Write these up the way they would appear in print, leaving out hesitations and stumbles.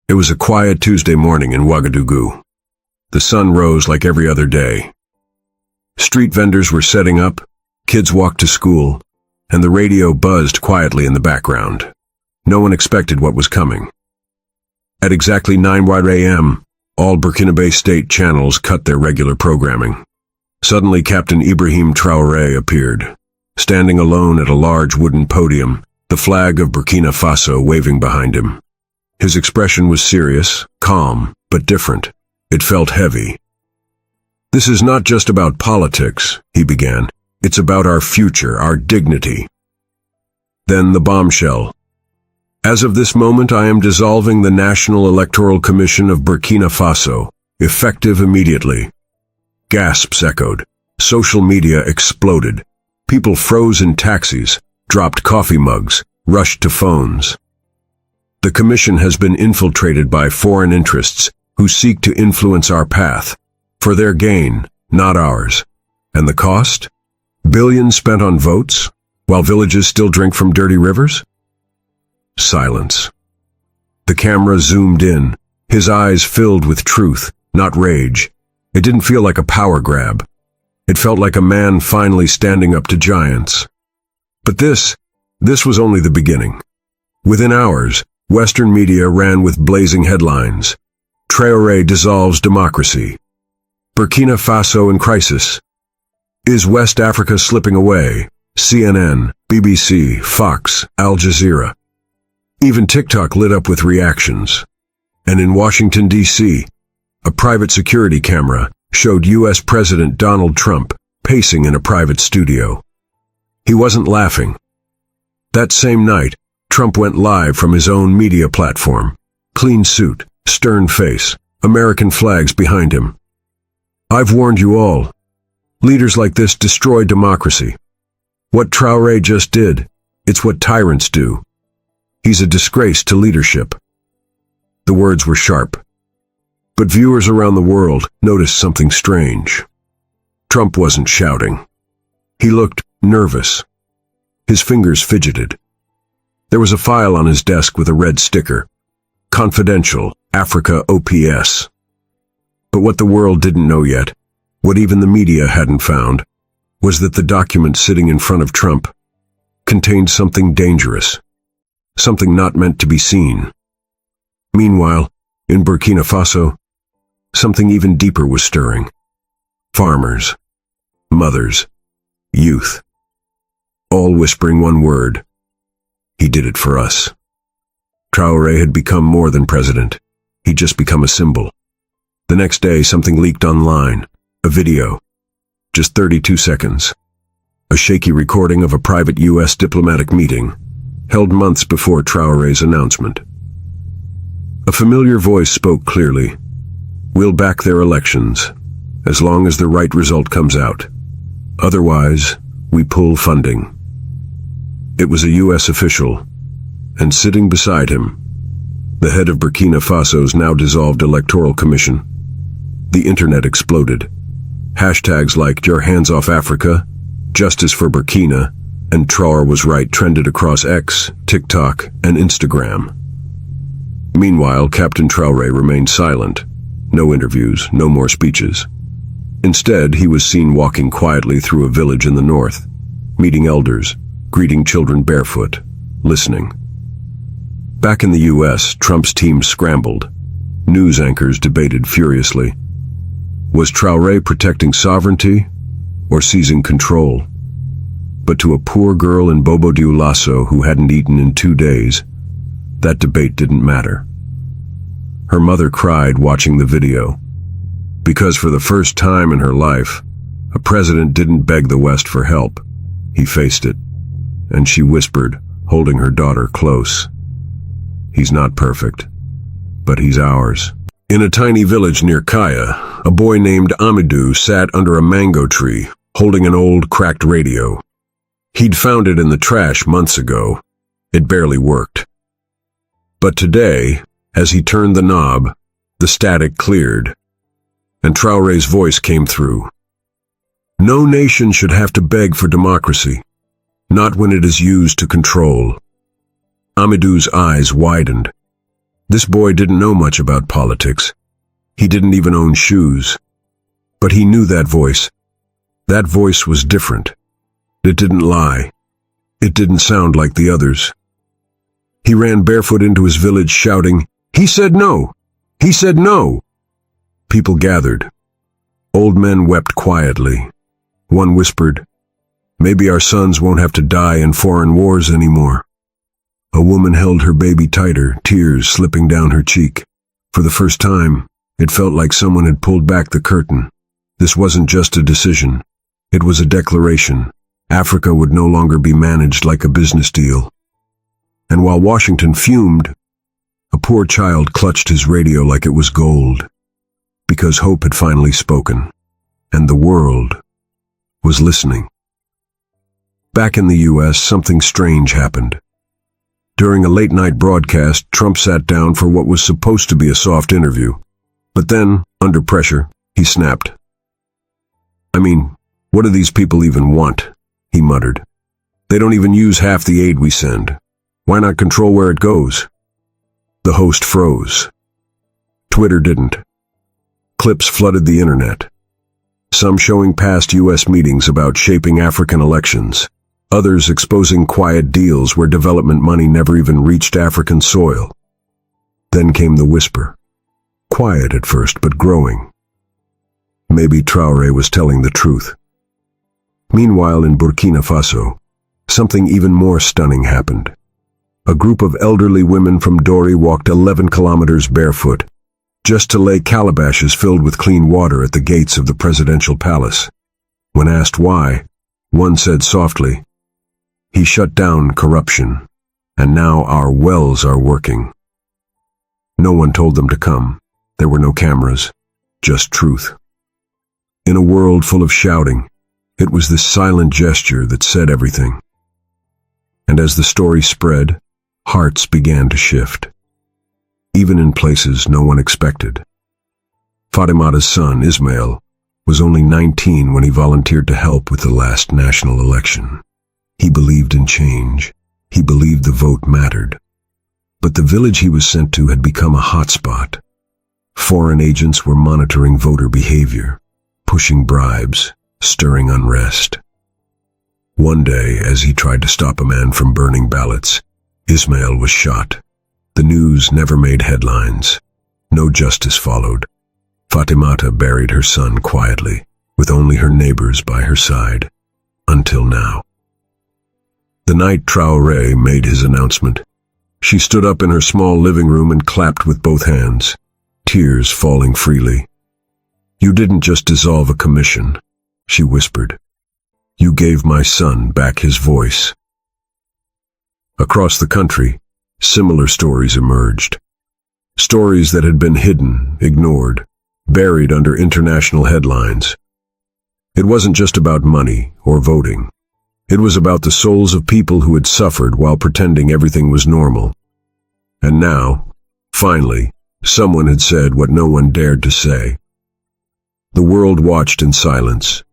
It was a quiet Tuesday morning in Ouagadougou. The sun rose like every other day. Street vendors were setting up, kids walked to school, and the radio buzzed quietly in the background. No one expected what was coming. At exactly 9 a.m., all Burkina state channels cut their regular programming. Suddenly, Captain Ibrahim Traoré appeared, standing alone at a large wooden podium, the flag of Burkina Faso waving behind him. His expression was serious, calm, but different. It felt heavy. "This is not just about politics," he began. "It's about our future, our dignity." Then the bombshell. "As of this moment, I am dissolving the National Electoral Commission of Burkina Faso, effective immediately." Gasps echoed. Social media exploded. People froze in taxis, dropped coffee mugs, rushed to phones. The commission has been infiltrated by foreign interests who seek to influence our path, for their gain, not ours. And the cost? Billions spent on votes, while villages still drink from dirty rivers? Silence. The camera zoomed in, his eyes filled with truth, not rage. It didn't feel like a power grab. It felt like a man finally standing up to giants. But this was only the beginning. Within hours, Western media ran with blazing headlines. Traoré dissolves democracy. Burkina Faso in crisis. Is West Africa slipping away? CNN, BBC, Fox, Al Jazeera. Even TikTok lit up with reactions. And in Washington, D.C., a private security camera showed U.S. President Donald Trump pacing in a private studio. He wasn't laughing. That same night, Trump went live from his own media platform. Clean suit, stern face, American flags behind him. "I've warned you all. Leaders like this destroy democracy. What Traoré just did, it's what tyrants do. He's a disgrace to leadership." The words were sharp. But viewers around the world noticed something strange. Trump wasn't shouting. He looked nervous. His fingers fidgeted. There was a file on his desk with a red sticker. Confidential, Africa OPS. But what the world didn't know yet, what even the media hadn't found, was that the document sitting in front of Trump contained something dangerous, something not meant to be seen. Meanwhile, in Burkina Faso, something even deeper was stirring. Farmers, mothers, youth, all whispering one word. He did it for us. Traoré had become more than president. He'd just become a symbol. The next day, something leaked online. A video. Just 32 seconds. A shaky recording of a private U.S. diplomatic meeting, held months before Traoré's announcement. A familiar voice spoke clearly. "We'll back their elections, as long as the right result comes out. Otherwise, we pull funding." It was a U.S. official, and sitting beside him, the head of Burkina Faso's now dissolved Electoral Commission. The internet exploded. Hashtags like "Your Hands Off Africa," "Justice for Burkina," and "Traoré was right" trended across X, TikTok, and Instagram. Meanwhile, Captain Traoré remained silent. No interviews, no more speeches. Instead, he was seen walking quietly through a village in the north, meeting elders, greeting children barefoot, listening. Back in the U.S., Trump's team scrambled. News anchors debated furiously. Was Traoré protecting sovereignty or seizing control? But to a poor girl in Bobo-Dioulasso who hadn't eaten in 2 days, that debate didn't matter. Her mother cried watching the video, because for the first time in her life, a president didn't beg the West for help. He faced it, and she whispered, holding her daughter close, "He's not perfect, but he's ours." In a tiny village near Kaya, a boy named Amadou sat under a mango tree, holding an old, cracked radio. He'd found it in the trash months ago. It barely worked. But today, as he turned the knob, the static cleared, and Traoré's voice came through. "No nation should have to beg for democracy, not when it is used to control." Amadou's eyes widened. This boy didn't know much about politics. He didn't even own shoes. But he knew that voice. That voice was different. It didn't lie. It didn't sound like the others. He ran barefoot into his village shouting, "He said no! He said no!" People gathered. Old men wept quietly. One whispered, "Maybe our sons won't have to die in foreign wars anymore." A woman held her baby tighter, tears slipping down her cheek. For the first time, it felt like someone had pulled back the curtain. This wasn't just a decision. It was a declaration. Africa would no longer be managed like a business deal. And while Washington fumed, a poor child clutched his radio like it was gold. Because hope had finally spoken. And the world was listening. Back in the U.S., something strange happened. During a late-night broadcast, Trump sat down for what was supposed to be a soft interview. But then, under pressure, he snapped. "I mean, what do these people even want?" he muttered. "They don't even use half the aid we send. Why not control where it goes?" The host froze. Twitter didn't. Clips flooded the internet. Some showing past U.S. meetings about shaping African elections. Others exposing quiet deals where development money never even reached African soil. Then came the whisper. Quiet at first, but growing. Maybe Traoré was telling the truth. Meanwhile, in Burkina Faso, something even more stunning happened. A group of elderly women from Dori walked 11 kilometers barefoot, just to lay calabashes filled with clean water at the gates of the presidential palace. When asked why, one said softly, "He shut down corruption, and now our wells are working." No one told them to come. There were no cameras, just truth. In a world full of shouting, it was this silent gesture that said everything. And as the story spread, hearts began to shift. Even in places no one expected. Fatimata's son, Ismail, was only 19 when he volunteered to help with the last national election. He believed in change. He believed the vote mattered. But the village he was sent to had become a hotspot. Foreign agents were monitoring voter behavior, pushing bribes, stirring unrest. One day, as he tried to stop a man from burning ballots, Ismail was shot. The news never made headlines. No justice followed. Fatimata buried her son quietly, with only her neighbors by her side. Until now. The night Traoré made his announcement, she stood up in her small living room and clapped with both hands, tears falling freely. "You didn't just dissolve a commission," she whispered. "You gave my son back his voice." Across the country, similar stories emerged. Stories that had been hidden, ignored, buried under international headlines. It wasn't just about money or voting. It was about the souls of people who had suffered while pretending everything was normal. And now, finally, someone had said what no one dared to say. The world watched in silence.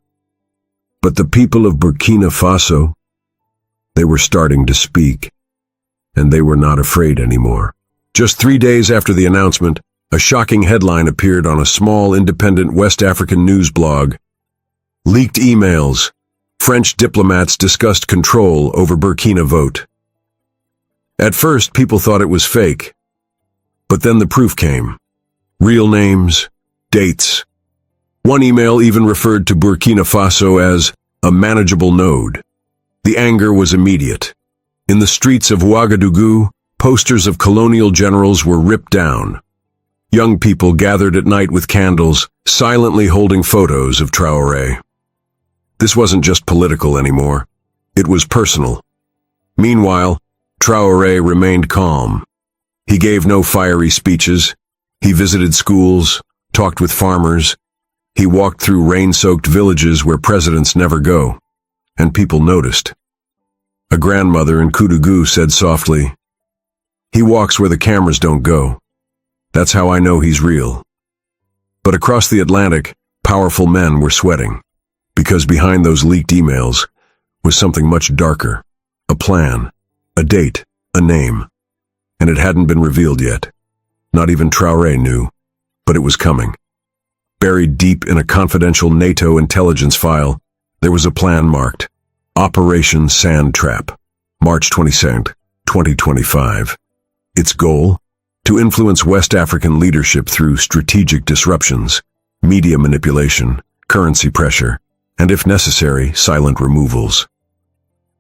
But the people of Burkina Faso, they were starting to speak. And they were not afraid anymore. Just 3 days after the announcement, a shocking headline appeared on a small independent West African news blog. Leaked emails. French diplomats discussed control over Burkina vote. At first, people thought it was fake. But then the proof came. Real names, dates. One email even referred to Burkina Faso as a manageable node. The anger was immediate. In the streets of Ouagadougou, posters of colonial generals were ripped down. Young people gathered at night with candles, silently holding photos of Traoré. This wasn't just political anymore. It was personal. Meanwhile, Traoré remained calm. He gave no fiery speeches. He visited schools, talked with farmers. He walked through rain-soaked villages where presidents never go. And people noticed. A grandmother in Koudougou said softly, "He walks where the cameras don't go. That's how I know he's real." But across the Atlantic, powerful men were sweating. Because behind those leaked emails was something much darker. A plan, a date, a name. And it hadn't been revealed yet. Not even Traoré knew, but it was coming. Buried deep in a confidential NATO intelligence file, there was a plan marked Operation Sand Trap, March 22nd, 2025. Its goal? To influence West African leadership through strategic disruptions, media manipulation, currency pressure, and if necessary, silent removals.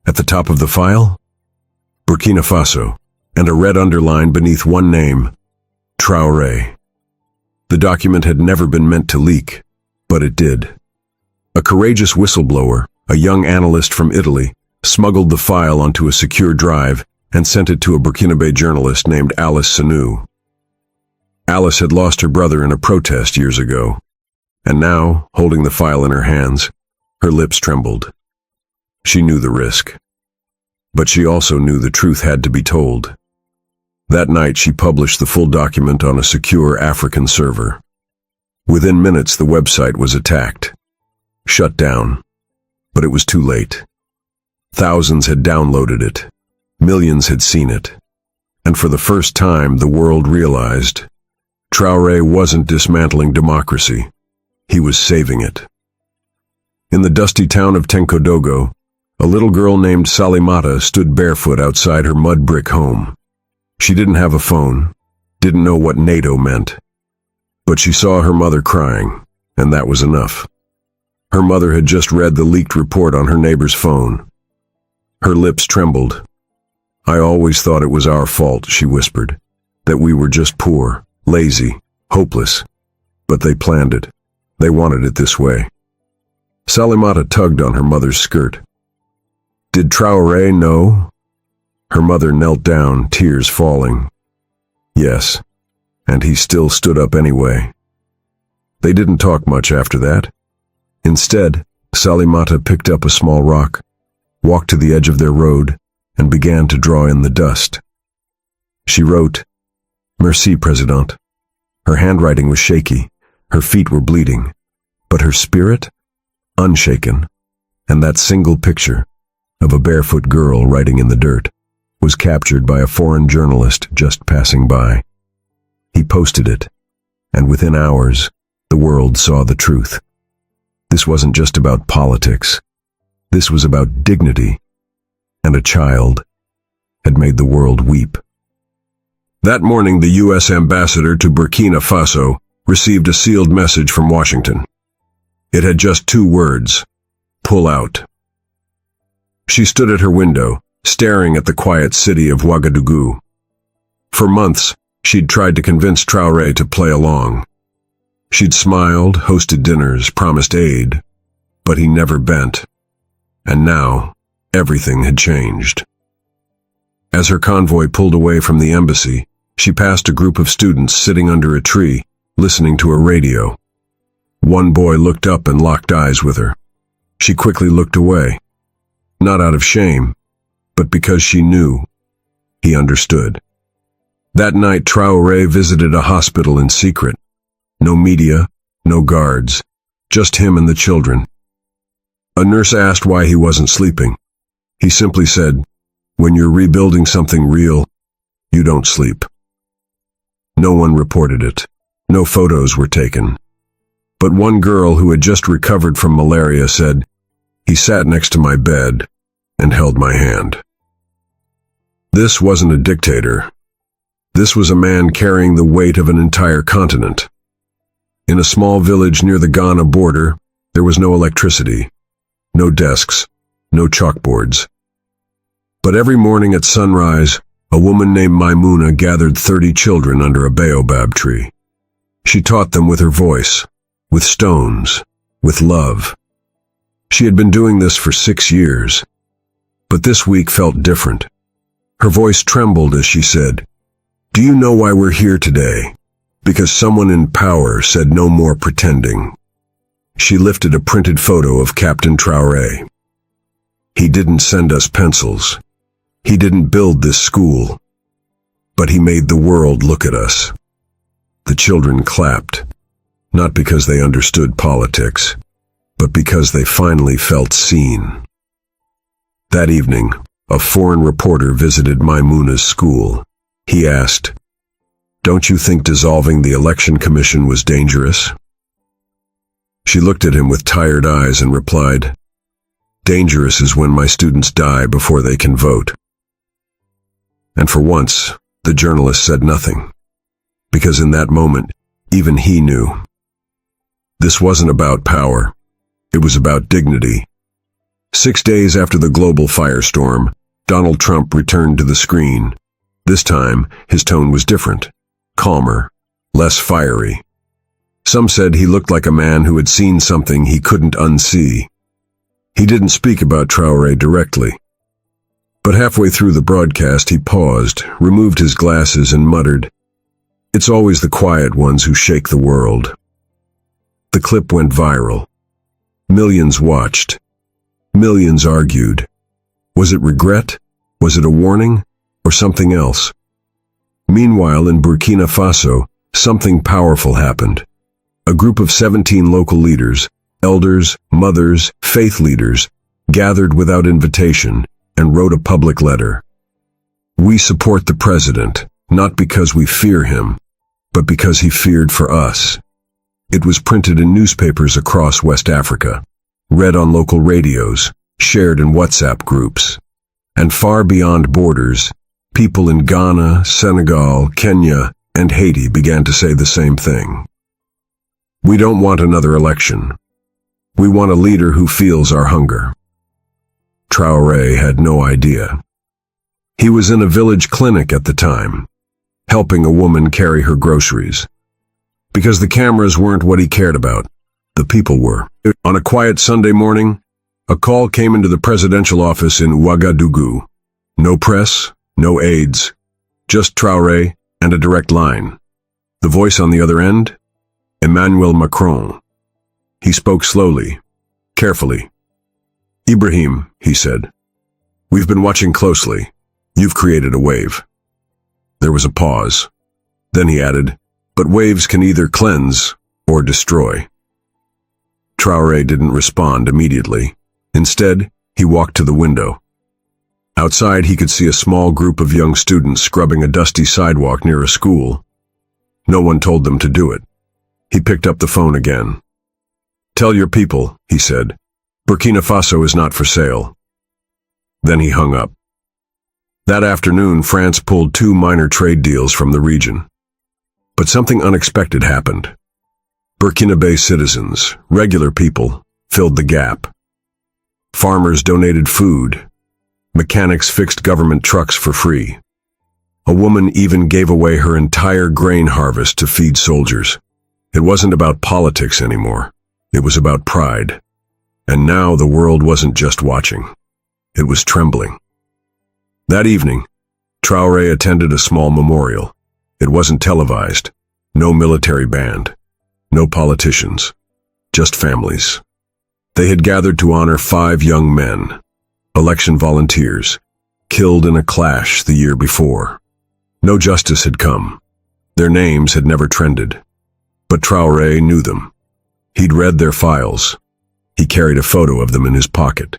At the top of the file? Burkina Faso, and a red underline beneath one name, Traoré. The document had never been meant to leak, but it did. A courageous whistleblower, a young analyst from Italy, smuggled the file onto a secure drive and sent it to a Burkinabe journalist named Alice Sanu. Alice had lost her brother in a protest years ago, and now, holding the file in her hands, her lips trembled. She knew the risk, but she also knew the truth had to be told. That night she published the full document on a secure African server. Within minutes the website was attacked, shut down, but it was too late. Thousands had downloaded it, millions had seen it, and for the first time the world realized Traoré wasn't dismantling democracy, he was saving it. In the dusty town of Tenkodogo, a little girl named Salimata stood barefoot outside her mud brick home. She didn't have a phone, didn't know what NATO meant, but she saw her mother crying, and that was enough. Her mother had just read the leaked report on her neighbor's phone. Her lips trembled. "I always thought it was our fault," she whispered, "that we were just poor, lazy, hopeless. But they planned it. They wanted it this way." Salimata tugged on her mother's skirt. Did Traoré know? Her mother knelt down, tears falling. Yes, and he still stood up anyway. They didn't talk much after that. Instead, Salimata picked up a small rock, walked to the edge of their road, and began to draw in the dust. She wrote, "Merci, President." Her handwriting was shaky, her feet were bleeding, but her spirit, unshaken, and that single picture of a barefoot girl writing in the dirt was captured by a foreign journalist just passing by. He posted it, and within hours, the world saw the truth. This wasn't just about politics. This was about dignity, and a child had made the world weep. That morning, the U.S. ambassador to Burkina Faso received a sealed message from Washington. It had just 2 words: pull out. She stood at her window, staring at the quiet city of Ouagadougou. For months, she'd tried to convince Traoré to play along. She'd smiled, hosted dinners, promised aid, but he never bent. And now, everything had changed. As her convoy pulled away from the embassy, she passed a group of students sitting under a tree, listening to a radio. One boy looked up and locked eyes with her. She quickly looked away, not out of shame, but because she knew. He understood. That night, Traoré visited a hospital in secret. No media, no guards, just him and the children. A nurse asked why he wasn't sleeping. He simply said, "When you're rebuilding something real, you don't sleep." No one reported it. No photos were taken. But one girl who had just recovered from malaria said, "He sat next to my bed and held my hand." This wasn't a dictator. This was a man carrying the weight of an entire continent. In a small village near the Ghana border, there was no electricity, no desks, no chalkboards. But every morning at sunrise, a woman named Maimouna gathered 30 children under a baobab tree. She taught them with her voice, with stones, with love. She had been doing this for 6 years, but this week felt different. Her voice trembled as she said, "Do you know why we're here today? Because someone in power said no more pretending." She lifted a printed photo of Captain Traoré. He didn't send us pencils. He didn't build this school. But he made the world look at us. The children clapped, not because they understood politics, but because they finally felt seen. That evening, a foreign reporter visited Maimouna's school. He asked, Don't you think dissolving the election commission was dangerous? She looked at him with tired eyes and replied, Dangerous is when my students die before they can vote. And for once, the journalist said nothing, because in that moment, even he knew. This wasn't about power. It was about dignity. 6 days after the global firestorm, Donald Trump returned to the screen. This time, his tone was different, calmer, less fiery. Some said he looked like a man who had seen something he couldn't unsee. He didn't speak about Traoré directly. But halfway through the broadcast, he paused, removed his glasses, and muttered, It's always the quiet ones who shake the world. The clip went viral. Millions watched. Millions argued. Was it regret? Was it a warning? Or something else? Meanwhile, in Burkina Faso, something powerful happened. A group of 17 local leaders, elders, mothers, faith leaders, gathered without invitation and wrote a public letter. We support the president, not because we fear him, but because he feared for us. It was printed in newspapers across West Africa, read on local radios, shared in WhatsApp groups. And far beyond borders, people in Ghana, Senegal, Kenya, and Haiti began to say the same thing. We don't want another election. We want a leader who feels our hunger. Traoré had no idea. He was in a village clinic at the time, helping a woman carry her groceries. Because the cameras weren't what he cared about, the people were. On a quiet Sunday morning, a call came into the presidential office in Ouagadougou. No press, no aides, just Traoré and a direct line. The voice on the other end? Emmanuel Macron. He spoke slowly, carefully. Ibrahim, he said, we've been watching closely. You've created a wave. There was a pause. Then he added, but waves can either cleanse or destroy. Traoré didn't respond immediately. Instead, he walked to the window. Outside, he could see a small group of young students scrubbing a dusty sidewalk near a school. No one told them to do it. He picked up the phone again. Tell your people, he said, Burkina Faso is not for sale. Then he hung up. That afternoon, France pulled 2 minor trade deals from the region. But something unexpected happened. Burkinabe citizens, regular people, filled the gap. Farmers donated food. Mechanics fixed government trucks for free. A woman even gave away her entire grain harvest to feed soldiers. It wasn't about politics anymore. It was about pride. And now the world wasn't just watching. It was trembling. That evening, Traoré attended a small memorial. It wasn't televised. No military band. No politicians. Just families. They had gathered to honor 5 young men, election volunteers, killed in a clash the year before. No justice had come. Their names had never trended. But Traoré knew them. He'd read their files. He carried a photo of them in his pocket.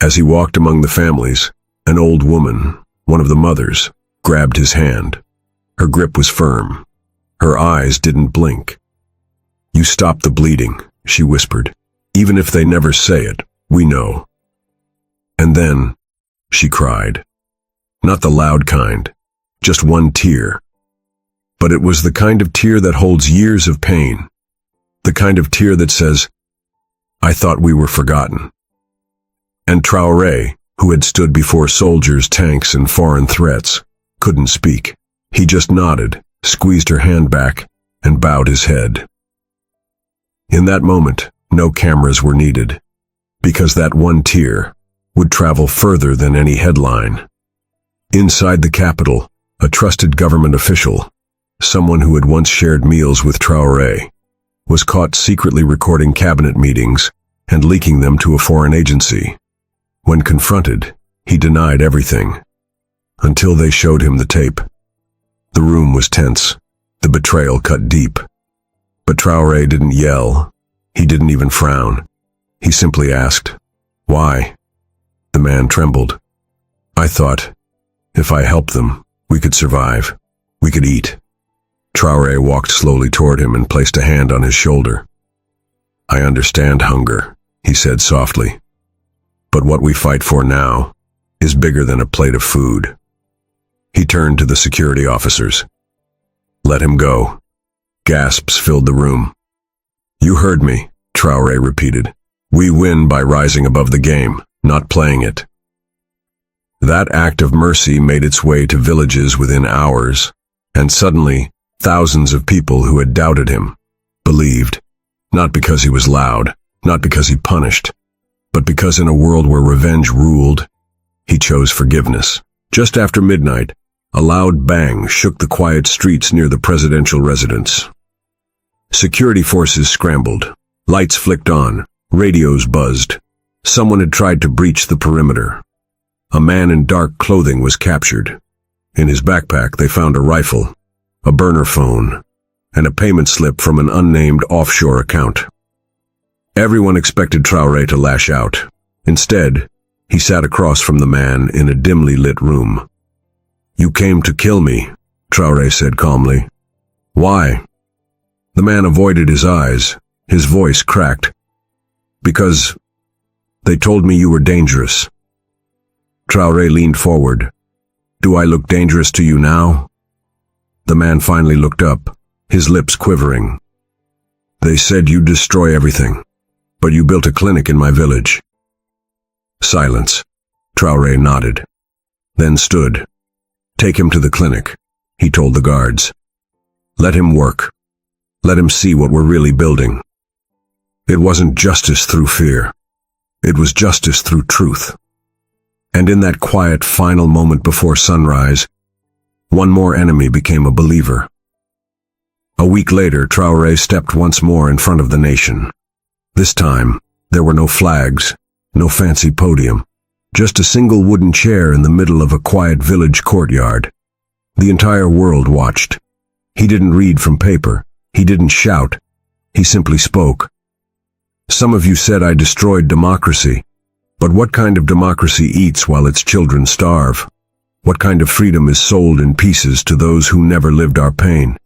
As he walked among the families, an old woman, one of the mothers, grabbed his hand. Her grip was firm. Her eyes didn't blink. You stop the bleeding, she whispered. Even if they never say it, we know. And then, she cried. Not the loud kind, just one tear. But it was the kind of tear that holds years of pain. The kind of tear that says, I thought we were forgotten. And Traoré, who had stood before soldiers, tanks, and foreign threats, couldn't speak. He just nodded, squeezed her hand back, and bowed his head. In that moment, no cameras were needed, because that one tear would travel further than any headline. Inside the capital, a trusted government official, someone who had once shared meals with Traoré, was caught secretly recording cabinet meetings and leaking them to a foreign agency. When confronted, he denied everything, until they showed him the tape. The room was tense, the betrayal cut deep. But Traoré didn't yell. He didn't even frown. He simply asked, why? The man trembled. I thought, if I helped them, we could survive. We could eat. Traoré walked slowly toward him and placed a hand on his shoulder. "I understand hunger," he said softly. "But what we fight for now is bigger than a plate of food." He turned to the security officers. "Let him go." Gasps filled the room. "You heard me," Traoré repeated. "We win by rising above the game, not playing it." That act of mercy made its way to villages within hours, and suddenly, thousands of people who had doubted him believed, not because he was loud, not because he punished, but because in a world where revenge ruled, he chose forgiveness. Just after midnight, a loud bang shook the quiet streets near the presidential residence. Security forces scrambled. Lights flicked on. Radios buzzed. Someone had tried to breach the perimeter. A man in dark clothing was captured. In his backpack, they found a rifle, a burner phone, and a payment slip from an unnamed offshore account. Everyone expected Traoré to lash out. Instead, he sat across from the man in a dimly lit room. "You came to kill me," Traoré said calmly. "Why?" The man avoided his eyes. His voice cracked. "Because they told me you were dangerous." Traoré leaned forward. "Do I look dangerous to you now?" The man finally looked up, his lips quivering. "They said you'd destroy everything, but you built a clinic in my village." Silence. Traoré nodded, then stood. "Take him to the clinic," he told the guards. "Let him work. Let him see what we're really building." It wasn't justice through fear. It was justice through truth. And in that quiet final moment before sunrise, one more enemy became a believer. A week later, Traoré stepped once more in front of the nation. This time, there were no flags, no fancy podium, just a single wooden chair in the middle of a quiet village courtyard. The entire world watched. He didn't read from paper. He didn't shout. He simply spoke. "Some of you said I destroyed democracy. But what kind of democracy eats while its children starve? What kind of freedom is sold in pieces to those who never lived our pain?"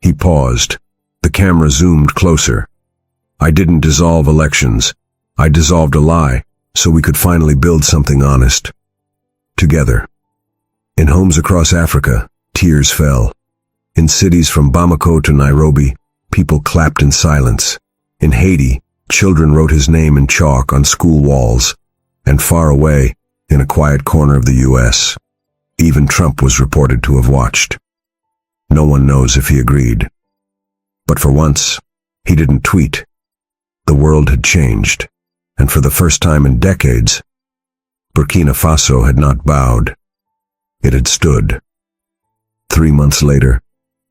He paused. The camera zoomed closer. "I didn't dissolve elections. I dissolved a lie, so we could finally build something honest. Together." In homes across Africa, tears fell. In cities from Bamako to Nairobi, people clapped in silence. In Haiti, children wrote his name in chalk on school walls. And far away, in a quiet corner of the U.S., even Trump was reported to have watched. No one knows if he agreed. But for once, he didn't tweet. The world had changed, and for the first time in decades, Burkina Faso had not bowed. It had stood. 3 months later,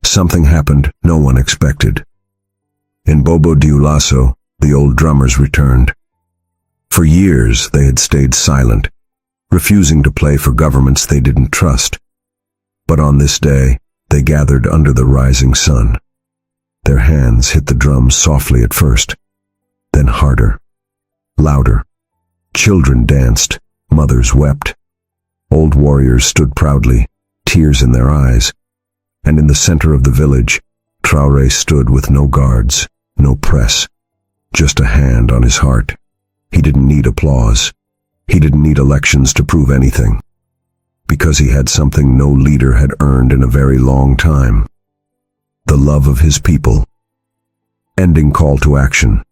something happened no one expected. In Bobo Dioulasso, the old drummers returned. For years, they had stayed silent, refusing to play for governments they didn't trust. But on this day, they gathered under the rising sun. Their hands hit the drums softly at first, then harder, louder. Children danced, mothers wept. Old warriors stood proudly, tears in their eyes. And in the center of the village, Traoré stood with no guards, no press, just a hand on his heart. He didn't need applause. He didn't need elections to prove anything, because he had something no leader had earned in a very long time: the love of his people. Ending call to action,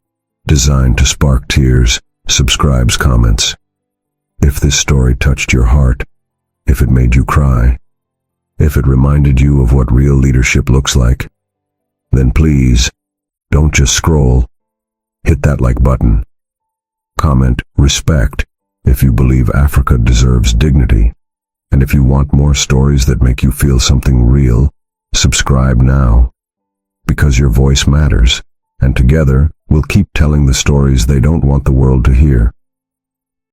designed to spark tears, subscribes, comments. If this story touched your heart, if it made you cry, if it reminded you of what real leadership looks like, then please, don't just scroll. Hit that like button. Comment respect if you believe Africa deserves dignity. And if you want more stories that make you feel something real, subscribe now. Because your voice matters, and together we'll keep telling the stories they don't want the world to hear.